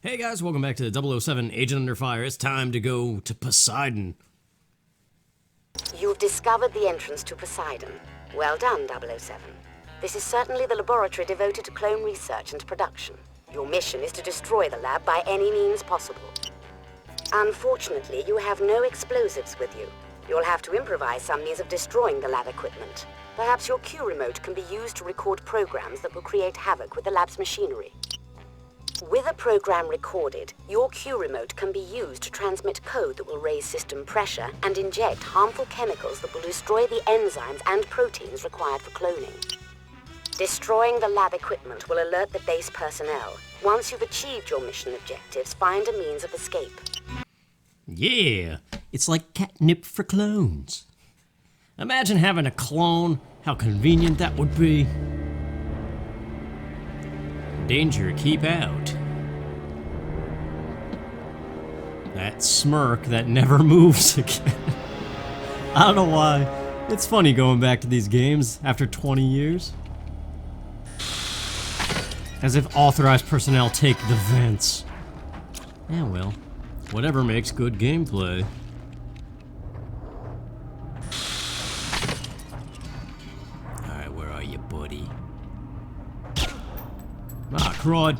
Hey guys, welcome back to 007 Agent Under Fire. It's time to go to Poseidon. You've discovered the entrance to Poseidon. Well done, 007. This is certainly the laboratory devoted to clone research and production. Your mission is to destroy the lab by any means possible. Unfortunately, you have no explosives with you. You'll have to improvise some means of destroying the lab equipment. Perhaps your Q remote can be used to record programs that will create havoc with the lab's machinery. With a program recorded, your Q remote can be used to transmit code that will raise system pressure and inject harmful chemicals that will destroy the enzymes and proteins required for cloning. Destroying the lab equipment will alert the base personnel. Once you've achieved your mission objectives, find a means of escape. Yeah, it's like catnip for clones. Imagine having a clone, how convenient that would be. Danger, keep out. That smirk that never moves again. I don't know why. It's funny going back to these games after 20 years. As if authorized personnel take the vents. Yeah, well, whatever makes good gameplay. Alright, where are you, buddy? Ah, crud.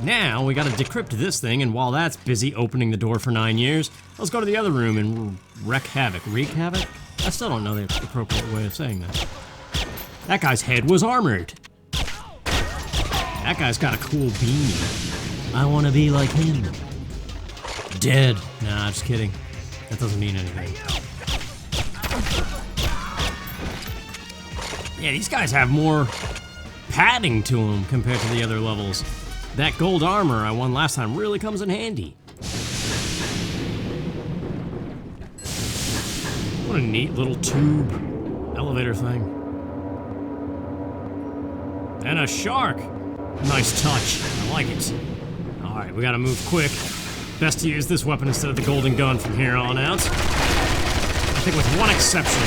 Now, we gotta decrypt this thing, and while that's busy opening the door for 9 years, let's go to the other room and wreak havoc. Wreak havoc? I still don't know the appropriate way of saying that. That guy's head was armored. That guy's got a cool beanie. I wanna be like him. Dead. Nah, just kidding. That doesn't mean anything. Yeah, these guys have more padding to them compared to the other levels. That gold armor I won last time really comes in handy. What a neat little tube elevator thing. And a shark. Nice touch. I like it. Alright, we gotta move quick. Best to use this weapon instead of the golden gun from here on out. I think with one exception.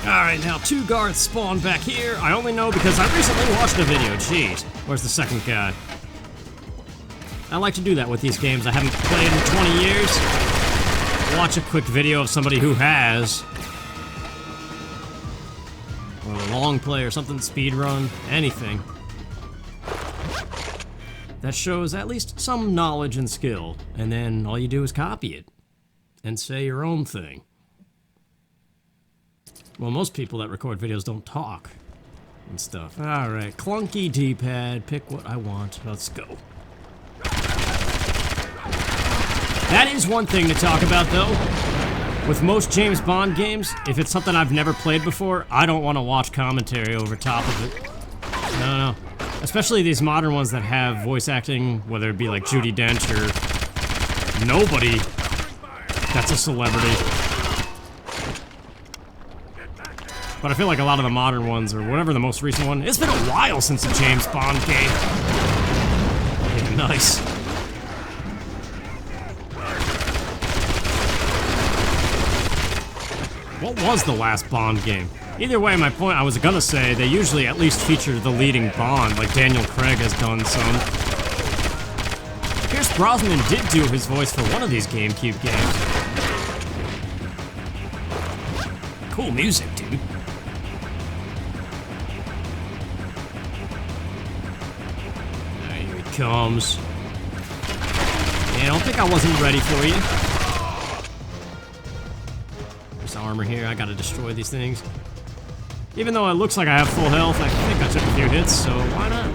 Alright, now 2 guards spawn back here. I only know because I recently watched a video. Jeez. Where's the second guy? I like to do that with these games I haven't played in 20 years. Watch a quick video of somebody who has. Or a long play or something, speed run, anything. That shows at least some knowledge and skill. And then all you do is copy it. And say your own thing. Well, most people that record videos don't talk and stuff. Alright, clunky D-pad, pick what I want. Let's go. That is one thing to talk about, though. With most James Bond games, if it's something I've never played before, I don't want to watch commentary over top of it. No. Especially these modern ones that have voice acting, whether it be like Judi Dench or nobody that's a celebrity. But I feel like a lot of the modern ones, or whatever the most recent one, it's been a while since a James Bond game. Yeah, nice. What was the last Bond game? Either way, my point, I was gonna say, they usually at least feature the leading Bond, like Daniel Craig has done some. Pierce Brosnan did do his voice for one of these GameCube games. Cool music, dude. Here he comes. Yeah, I don't think I wasn't ready for you. There's armor here, I gotta destroy these things. Even though it looks like I have full health, I think I took a few hits, so why not?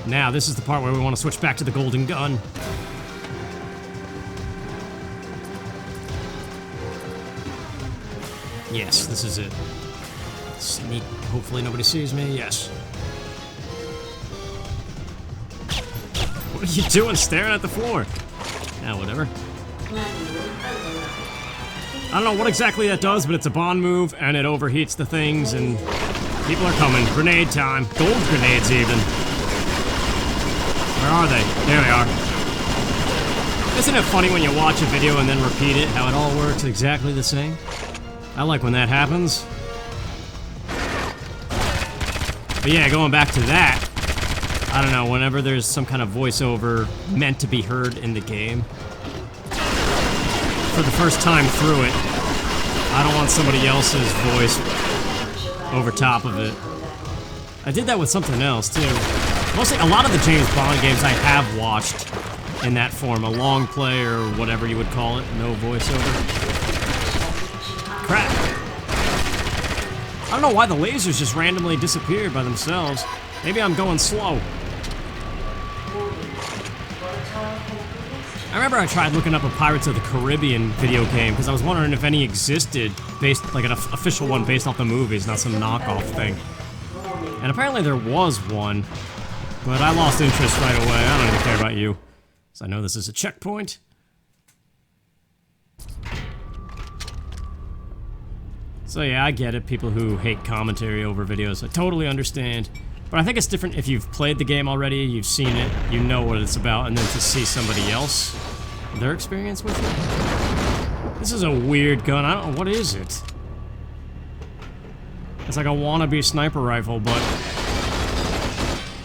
Now, this is the part where we want to switch back to the golden gun. Yes, this is it. Sneak. Hopefully nobody sees me. Yes. What are you doing staring at the floor? Now, whatever. I don't know what exactly that does, but it's a Bond move, and it overheats the things, and people are coming. Grenade time. Gold grenades, even. Where are they? There they are. Isn't it funny when you watch a video and then repeat it, how it all works exactly the same? I like when that happens. But yeah, going back to that, I don't know, whenever there's some kind of voiceover meant to be heard in the game, for the first time through it, I don't want somebody else's voice over top of it. I did that with something else, too. Mostly, a lot of the James Bond games I have watched in that form, a long play or whatever you would call it, no voiceover. Crap. I don't know why the lasers just randomly disappeared by themselves. Maybe I'm going slow. I remember I tried looking up a Pirates of the Caribbean video game because I was wondering if any existed, based like an official one based off the movies, not some knockoff thing. And apparently there was one, but I lost interest right away. I don't even care about you, so I know this is a checkpoint. So yeah, I get it, people who hate commentary over videos, I totally understand. But I think it's different if you've played the game already, you've seen it, you know what it's about, and then to see somebody else, their experience with it. This is a weird gun, I don't know, what is it? It's like a wannabe sniper rifle, but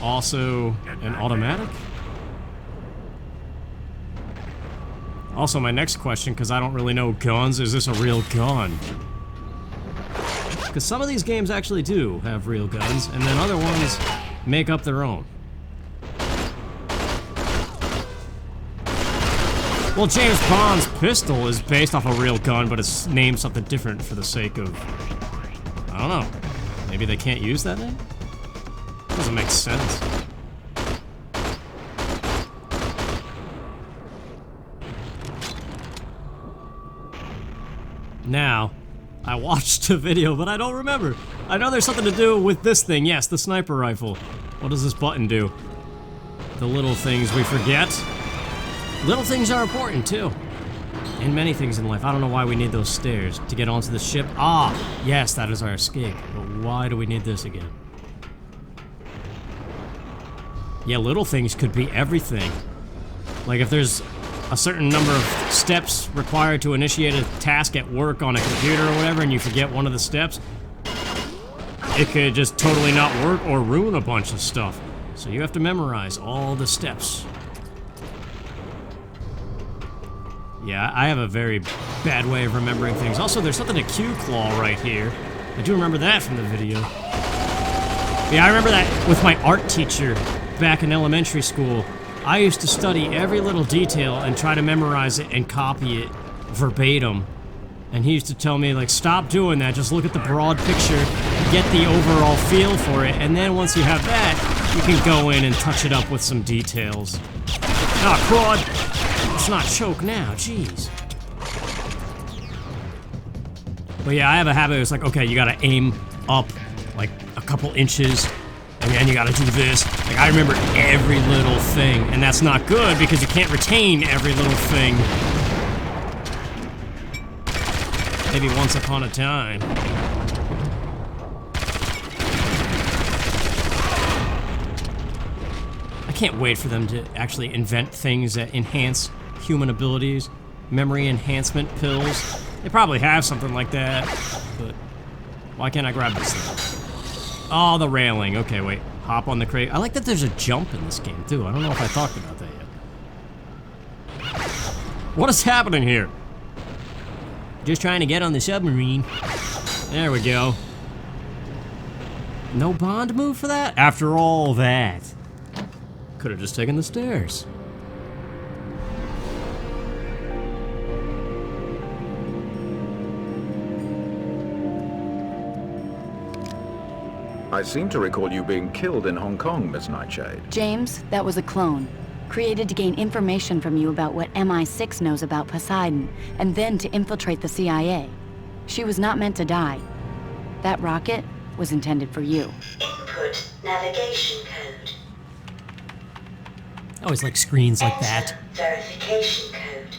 also an automatic? Also, my next question, because I don't really know guns, is this a real gun? Because some of these games actually do have real guns, and then other ones make up their own. Well, James Bond's pistol is based off a real gun, but it's named something different for the sake of... I don't know. Maybe they can't use that name? Doesn't make sense. Now... I watched a video, but I don't remember. I know there's something to do with this thing. Yes, the sniper rifle. What does this button do? The little things we forget. Little things are important, too. And many things in life. I don't know why we need those stairs to get onto the ship. Ah, yes, that is our escape. But why do we need this again? Yeah, little things could be everything. Like if there's a certain number of steps required to initiate a task at work on a computer or whatever, and you forget one of the steps, it could just totally not work or ruin a bunch of stuff. So you have to memorize all the steps. Yeah, I have a very bad way of remembering things. Also, there's something to Q-claw right here. I do remember that from the video. Yeah, I remember that with my art teacher back in elementary school. I used to study every little detail and try to memorize it and copy it verbatim. And he used to tell me, like, stop doing that, just look at the broad picture, get the overall feel for it, and then once you have that, you can go in and touch it up with some details. Ah, crud! Let's not choke now, jeez. But yeah, I have a habit, it's like, okay, you gotta aim up, like, a couple inches, and then you gotta do this. Like, I remember every little thing, and that's not good because you can't retain every little thing. Maybe once upon a time. I can't wait for them to actually invent things that enhance human abilities. Memory enhancement pills. They probably have something like that, but why can't I grab this thing? Oh, the railing. Okay, wait. Hop on the crate. I like that there's a jump in this game, too. I don't know if I talked about that yet. What is happening here? Just trying to get on the submarine. There we go. No Bond move for that? After all that. Could have just taken the stairs. I seem to recall you being killed in Hong Kong, Miss Nightshade. James, that was a clone. Created to gain information from you about what MI6 knows about Poseidon, and then to infiltrate the CIA. She was not meant to die. That rocket was intended for you. Input navigation code. I always like screens like that. Verification code.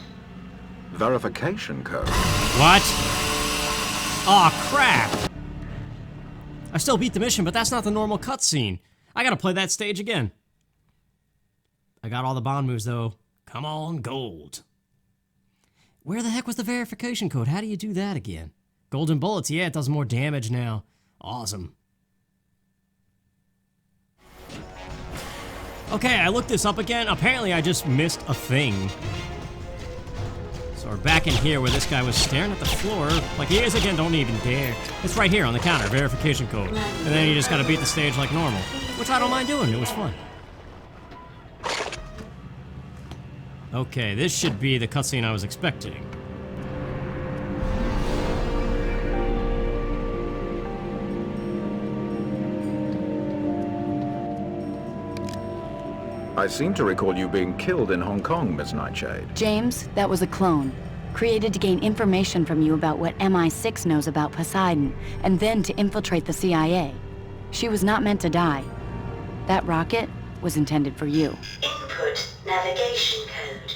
Verification code? What? Aw, crap! I still beat the mission, but that's not the normal cutscene. I gotta play that stage again. I got all the Bond moves, though. Come on, gold. Where the heck was the verification code? How do you do that again? Golden bullets, yeah, it does more damage now. Awesome. Okay, I looked this up again. Apparently I just missed a thing. So we're back in here where this guy was staring at the floor. Like he is again, don't even dare. It's right here on the counter, verification code. And then you just gotta beat the stage like normal. Which I don't mind doing, it was fun. Okay, this should be the cutscene I was expecting. I seem to recall you being killed in Hong Kong, Miss Nightshade. James, that was a clone. Created to gain information from you about what MI6 knows about Poseidon, and then to infiltrate the CIA. She was not meant to die. That rocket was intended for you. Input navigation code.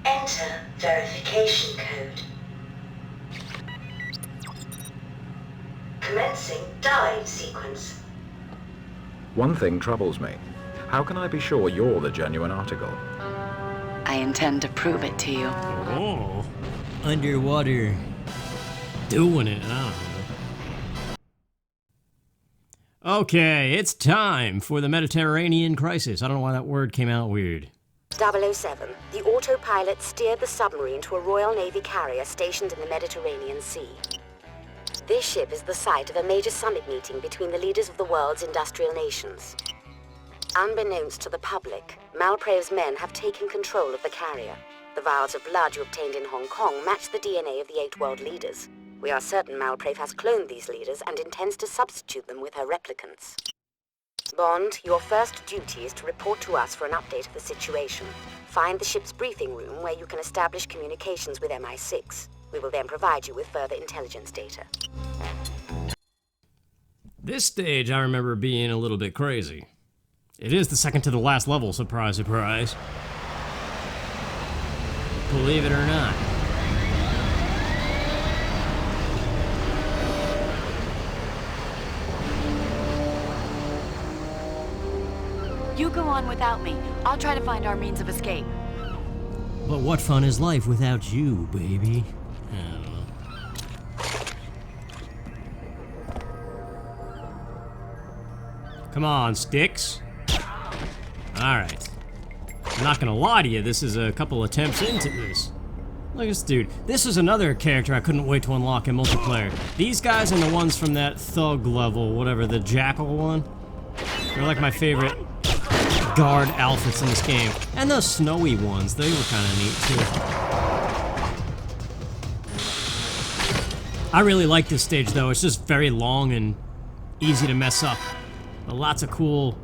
Enter verification code. Commencing dive sequence. One thing troubles me. How can I be sure you're the genuine article? I intend to prove it to you. Oh, underwater. Doing it, I don't know. Okay, it's time for the Mediterranean crisis. I don't know why that word came out weird. 007, the autopilot steered the submarine to a Royal Navy carrier stationed in the Mediterranean Sea. This ship is the site of a major summit meeting between the leaders of the world's industrial nations. Unbeknownst to the public, Malprave's men have taken control of the carrier. The vials of blood you obtained in Hong Kong match the DNA of the 8 world leaders. We are certain Malprave has cloned these leaders and intends to substitute them with her replicants. Bond, your first duty is to report to us for an update of the situation. Find the ship's briefing room where you can establish communications with MI6. We will then provide you with further intelligence data. This stage I remember being a little bit crazy. It is the second to the last level, surprise, surprise. Believe it or not. You go on without me. I'll try to find our means of escape. But what fun is life without you, baby? I don't know. Come on, sticks. Alright. I'm not gonna lie to you, this is a couple attempts into this. Look at this dude. This is another character I couldn't wait to unlock in multiplayer. These guys and the ones from that thug level, whatever, the jackal one. They're like my favorite guard outfits in this game. And those snowy ones, they were kind of neat too. I really like this stage though, it's just very long and easy to mess up. But lots of cool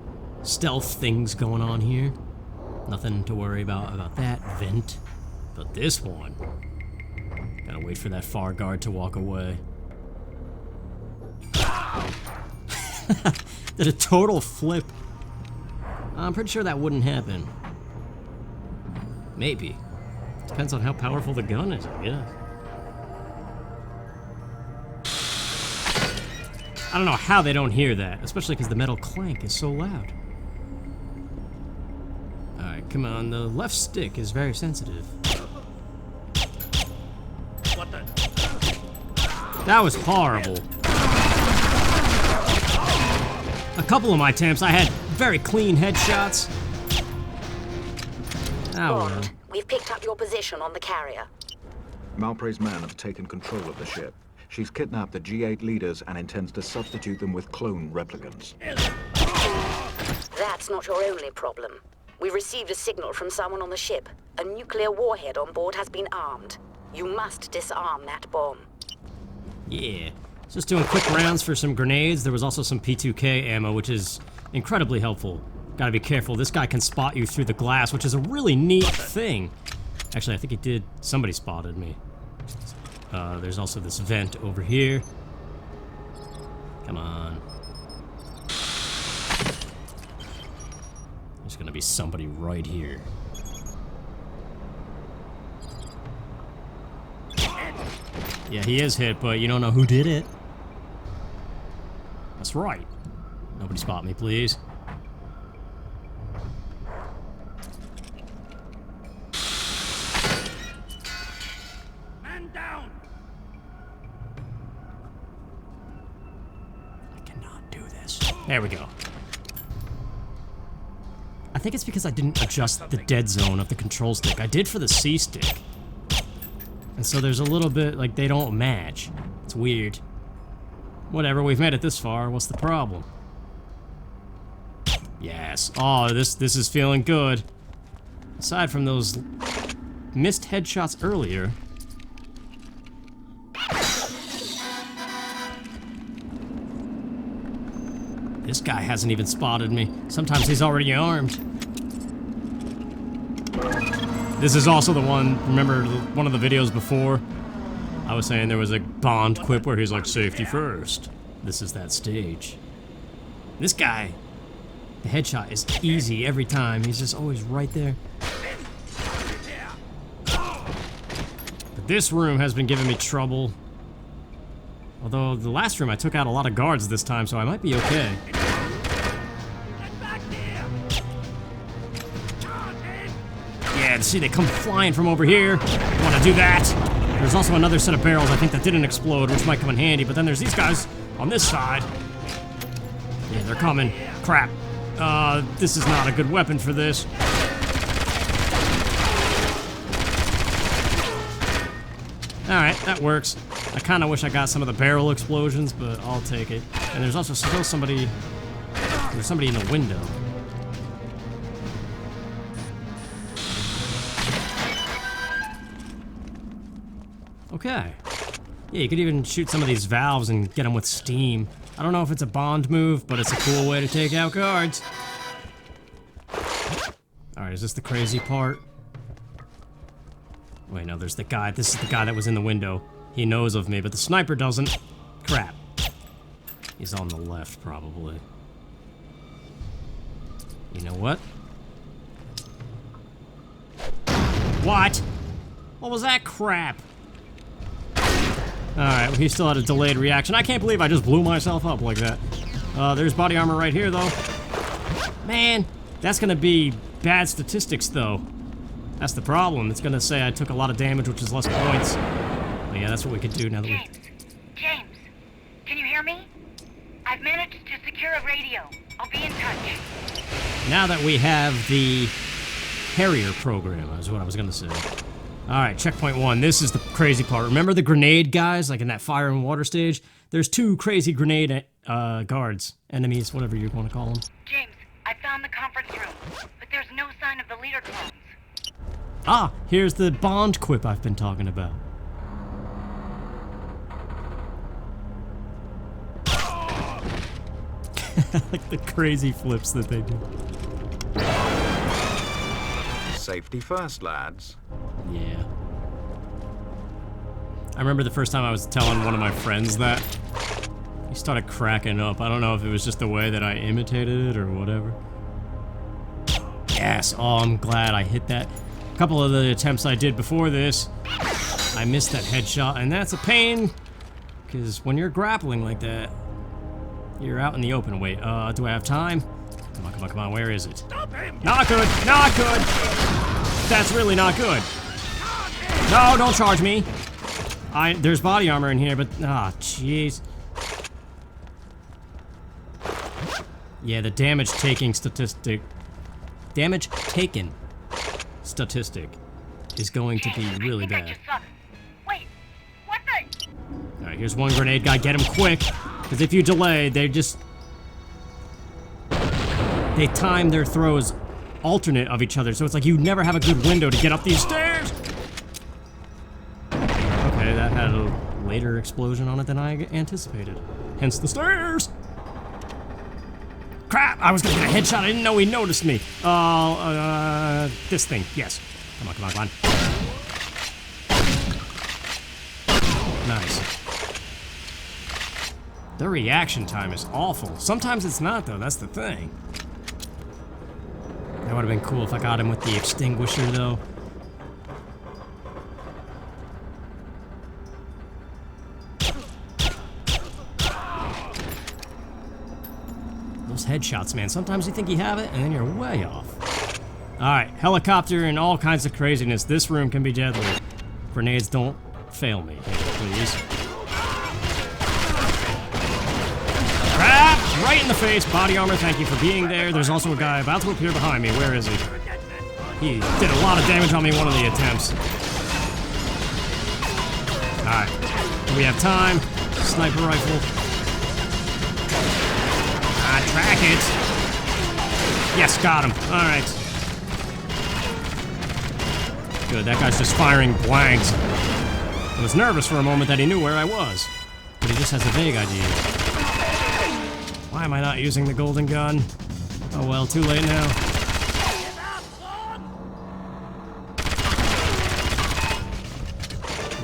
stealth things going on here. Nothing to worry about that vent. But this one, gotta wait for that far guard to walk away. Did a total flip. I'm pretty sure that wouldn't happen. Maybe. Depends on how powerful the gun is, I guess. I don't know how they don't hear that, especially because the metal clank is so loud. Alright, come on, the left stick is very sensitive. What the? That was horrible. A couple of my attempts, I had very clean headshots. Oh, well. Bond, we've picked up your position on the carrier. Malprave's men have taken control of the ship. She's kidnapped the G8 leaders and intends to substitute them with clone replicants. That's not your only problem. We received a signal from someone on the ship. A nuclear warhead on board has been armed. You must disarm that bomb. Yeah. Just doing quick rounds for some grenades. There was also some P2K ammo, which is incredibly helpful. Gotta be careful. This guy can spot you through the glass, which is a really neat thing. Actually, I think he did. Somebody spotted me. There's also this vent over here. Come on. There's gonna be somebody right here. Yeah, he is hit, but you don't know who did it. That's right. Nobody spot me, please. I cannot do this. There we go. I think it's because I didn't adjust the dead zone of the control stick. I did for the C stick. And so there's a little bit, like, they don't match. It's weird. Whatever, we've made it this far. What's the problem? Yes. Oh, this is feeling good. Aside from those missed headshots earlier. This guy hasn't even spotted me. Sometimes he's already armed. This is also the one, remember one of the videos before? I was saying there was a Bond quip where he's like, safety first. This is that stage. This guy, the headshot is easy every time. He's just always right there. But this room has been giving me trouble. Although the last room I took out a lot of guards this time, so I might be okay. Yeah, see, they come flying from over here. I want to do that. There's also another set of barrels, I think, that didn't explode, which might come in handy. But then there's these guys on this side. Yeah, they're coming. Crap. This is not a good weapon for this. Alright, that works. I kind of wish I got some of the barrel explosions, but I'll take it. And there's also still somebody... There's somebody in the window. Okay. Yeah, you could even shoot some of these valves and get them with steam. I don't know if it's a Bond move, but it's a cool way to take out guards. Alright, is this the crazy part? Wait, no, there's the guy. This is the guy that was in the window. He knows of me, but the sniper doesn't. Crap. He's on the left, probably. You know what? What? What was that crap? Alright, well, he still had a delayed reaction. I can't believe I just blew myself up like that. There's body armor right here, though. Man, that's gonna be bad statistics, though. That's the problem. It's gonna say I took a lot of damage, which is less points. But yeah, that's what we could do now that James, can you hear me? I've managed to secure a radio. I'll be in touch. Now that we have the Harrier program, is what I was gonna say. Alright, checkpoint 1. This is the crazy part. Remember the grenade guys, like in that fire and water stage? There's 2 crazy grenade guards. Enemies, whatever you want to call them. James, I found the conference room, but there's no sign of the leader clones. Ah, here's the Bond quip I've been talking about. Like the crazy flips that they do. Safety first, lads. Yeah. I remember the first time I was telling one of my friends that. He started cracking up. I don't know if it was just the way that I imitated it or whatever. Yes, oh, I'm glad I hit that. A couple of the attempts I did before this, I missed that headshot, and that's a pain. Because when you're grappling like that, you're out in the open. Wait, do I have time? Come on, come on, come on, where is it? Not good, not good! That's really not good. No, don't charge me. There's body armor in here, but, jeez. Yeah, the damage taken statistic is going to be really bad. Wait, what the? Alright, here's one grenade guy, get him quick. Because if you delay, they time their throws alternate of each other, so it's like you never have a good window to get up these stairs! Okay, that had a later explosion on it than I anticipated. Hence the stairs! Crap! I was gonna get a headshot, I didn't know he noticed me. This thing, yes. Come on, come on, come on. Nice. Their reaction time is awful. Sometimes it's not, though, that's the thing. That would have been cool if I got him with the extinguisher, though. Those headshots, man. Sometimes you think you have it, and then you're way off. Alright, helicopter and all kinds of craziness. This room can be deadly. Grenades don't fail me, please. Crap! Right in the face. Body armor, thank you for being there. There's also a guy about to appear behind me. Where is he? He did a lot of damage on me one of the attempts. Alright. We have time. Sniper rifle. Track it. Yes, got him. Alright. Good, that guy's just firing blanks. I was nervous for a moment that he knew where I was. But he just has a vague idea. Why am I not using the golden gun? Oh well, too late now.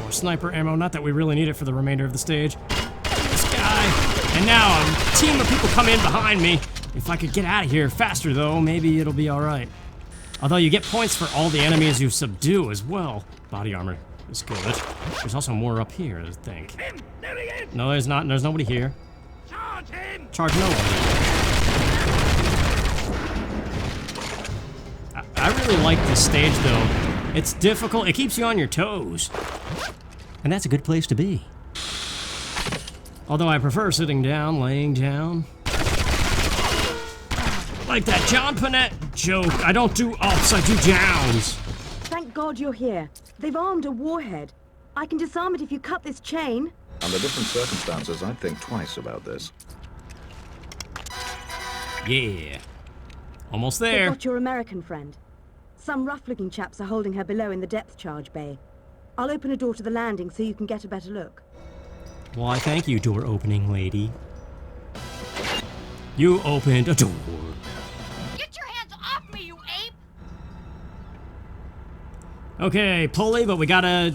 More sniper ammo, not that we really need it for the remainder of the stage. This guy. And now a team of people come in behind me. If I could get out of here faster though, maybe it'll be alright. Although you get points for all the enemies you subdue as well. Body armor is good. There's also more up here, I think. No, there's not. There's nobody here. Charge nobody. I really like this stage though. It's difficult. It keeps you on your toes. And that's a good place to be. Although I prefer sitting down, laying down. Like that John Panette joke. I don't do ups, I do downs. Thank God you're here. They've armed a warhead. I can disarm it if you cut this chain. Under different circumstances, I'd think twice about this. Yeah. Almost They've there. got your American friend. Some rough-looking chaps are holding her below in the depth charge bay. I'll open a door to the landing so you can get a better look. Why, thank you, door opening lady. You opened a door. Get your hands off me, you ape! Okay, pulley, but we gotta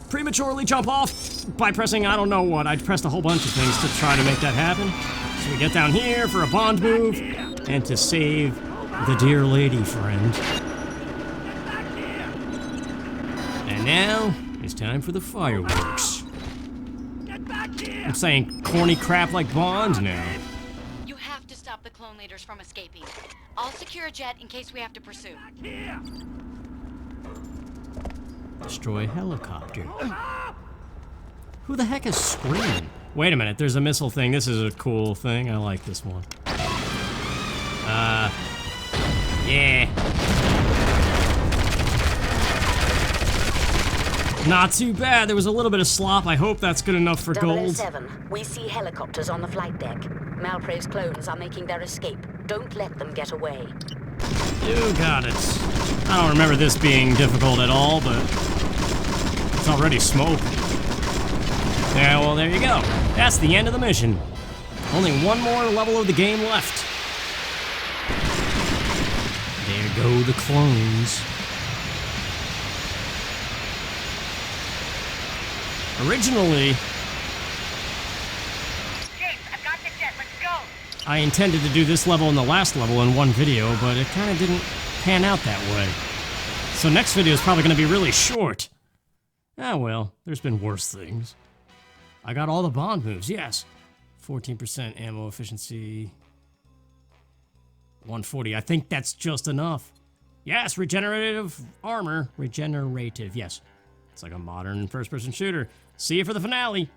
prematurely jump off by pressing I don't know what. I pressed a whole bunch of things to try to make that happen. So we get down here for a bond move and to save the dear lady friend. And now it's time for the fireworks. I'm saying corny crap like Bond now. You have to stop the clone leaders from escaping. I'll secure a jet in case we have to pursue. Destroy helicopter. Who the heck is screaming? Wait a minute, there's a missile thing. This is a cool thing. I like this one. Yeah. Not too bad. There was a little bit of slop. I hope that's good enough for gold. 007, we see helicopters on the flight deck. Malprave's clones are making their escape. Don't let them get away. You got it. I don't remember this being difficult at all, but it's already smoke. Yeah, well, there you go. That's the end of the mission. Only one more level of the game left. There go the clones. Originally, James, I've got the jet. Let's go. I intended to do this level and the last level in one video, but it kind of didn't pan out that way. So next video is probably going to be really short. Ah well, there's been worse things. I got all the bond moves, yes. 14% ammo efficiency. 140, I think that's just enough. Yes, regenerative armor. Regenerative, yes. It's like a modern first-person shooter. See you for the finale.